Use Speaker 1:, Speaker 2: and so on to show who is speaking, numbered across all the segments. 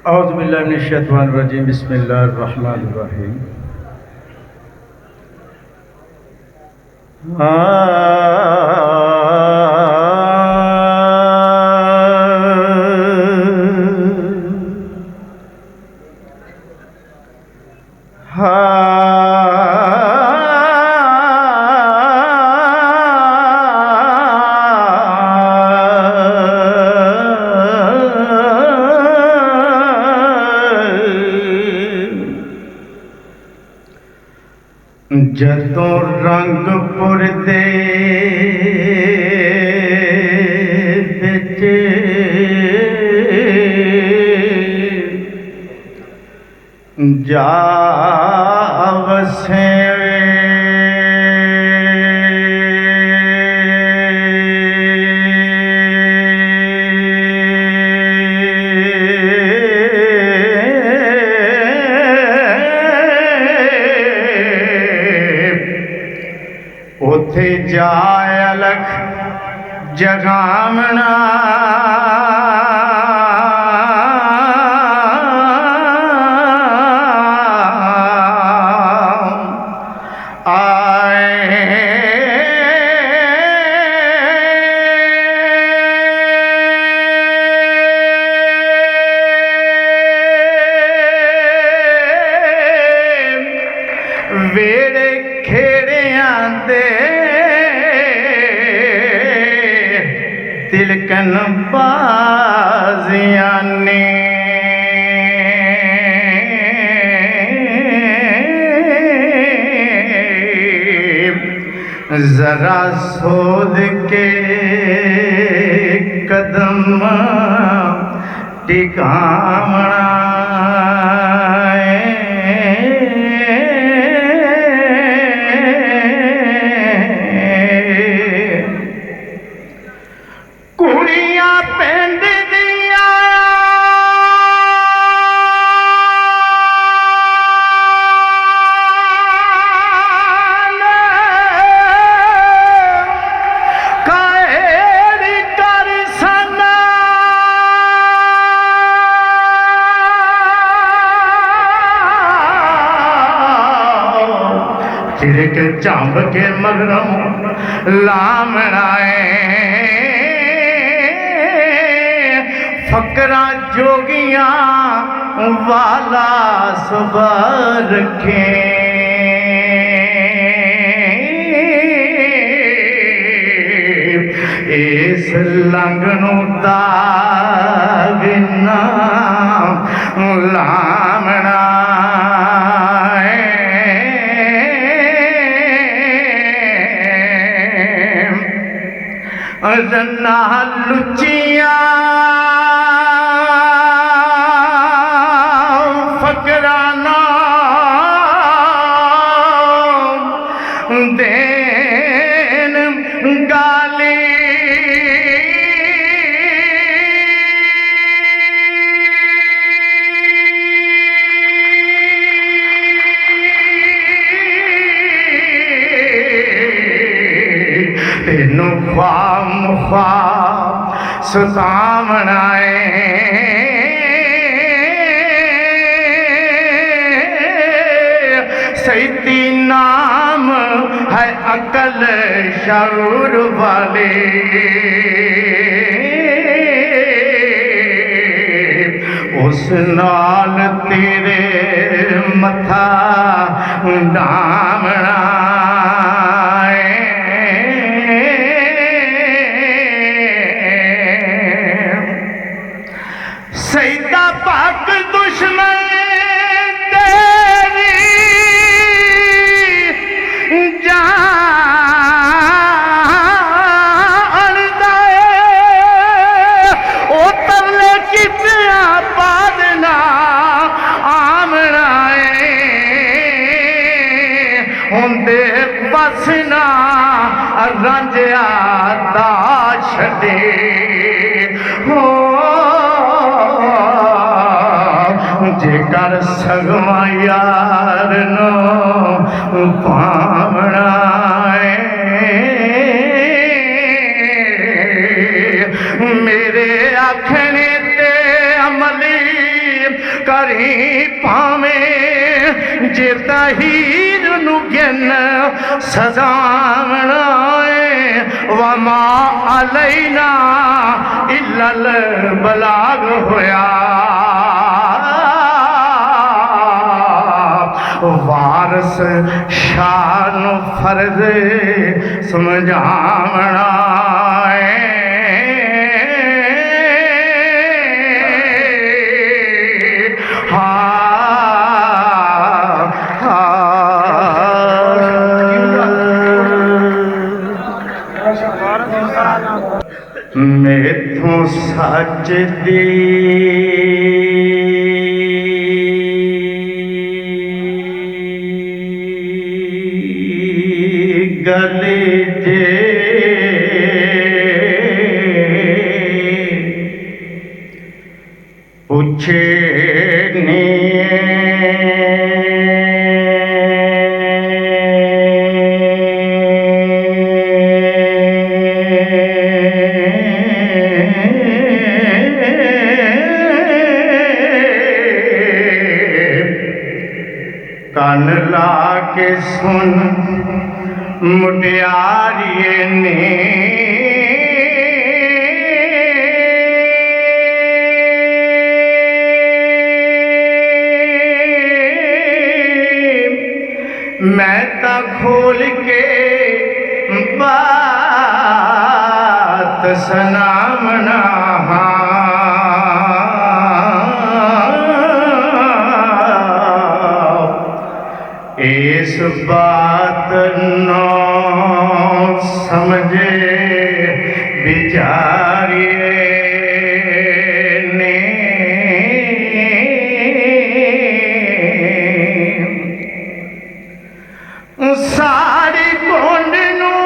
Speaker 1: औज़ुबिल्लाहि मिनश्शैतानिर्रजीम बिस्मिल्लाहिर्रहमानिर्रहीम। जदों रंगपुर दे विच जा वसे उथे जाए अलख जगामना वेड़े खेड़ियां दे तिलकन बाजियां ने जरा सोद के कदम टिकावना कुड़ियां पिंड दियां काहेड़ कर सना चिड़क चांब के मगरों लामणाए फकरा जोगियां वाला सुबह रखे इस लंघनू दाग ना लामना रन्ना लुचिया फकराना देन गाली तेनू ख्वाम ख्वाब सुतावनाए सैती नाम है अकल शऊर वाले उस नाल तेरे मथा डामना सैदा पाक दुश्मन तेरी जान दे ओ तरले कितना पादना आमनाए होंदे बसना रंजिया दा छड़े हो जेकर सगवा यार नो पावना मेरे आखने ते अमली करी पावे जे हीर नु गिन सजावना वमा अलैना इल्लल बलाग होया वारस शान फर्ज समझावना मेथों सच दी गल जे पूछे कान ला के सुन मुटियारिए ने मैं ता खोल के बात सनामना इस बात नो समझे बिचारिए ने सारी कुंड नू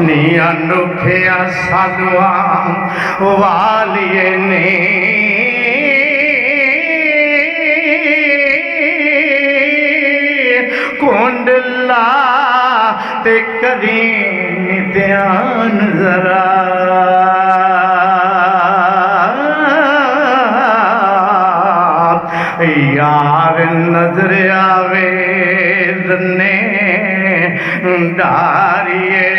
Speaker 1: नी अनोखिया साधुआ वालिए ने कुंडला ते करी ध्यान जरा यार नजर आवे ने डारिए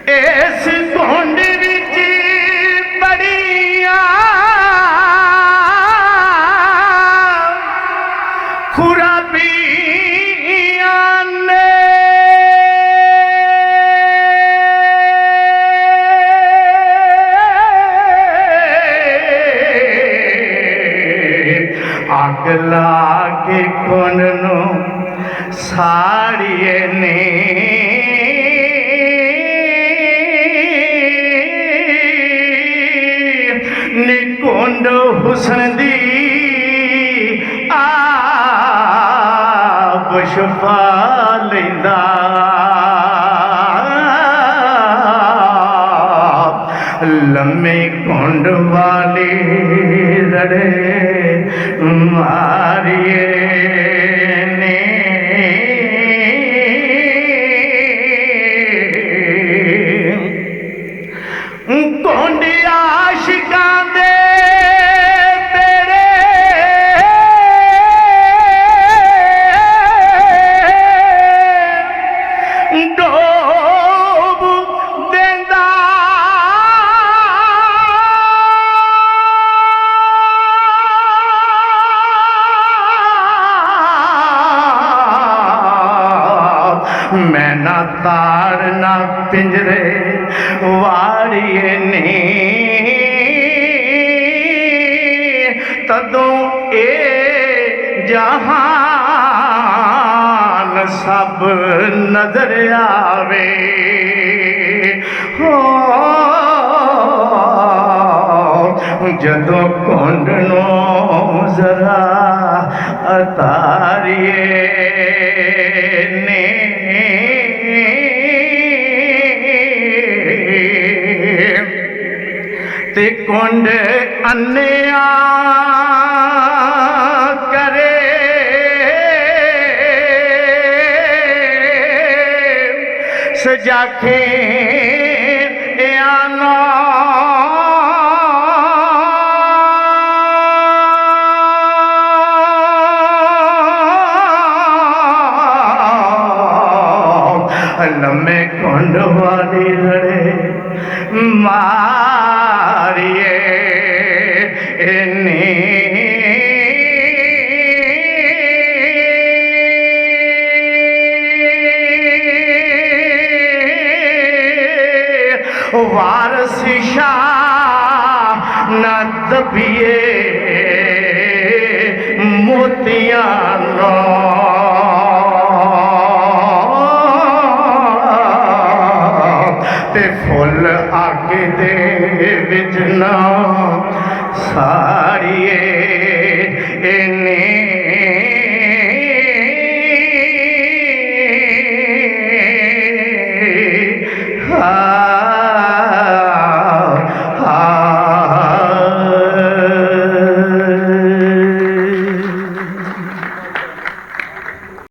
Speaker 1: इस कुंड विच बड़िया खुराबियां ने अग लाके कुंड नू साड़िए ने कुंड हुस्न दी आप छुपा लेंदा लम्मे कुंड वाली रड़े मारिए ने कुंड आशिकां दे मैं ना ताड़ ना पिंजरे वारिए ने तदों ए जहान सब नजर आवे हो जदों कुंड नूं जरा अतारिए ने ते कुंड अन्निया करे सजाखे आना लम्बे कुंड वाली लड़े मारिए इन्नी वारस शाह न दबिए मोतियां नो ते फुल आगे दे विच ना साड़िए इन्नी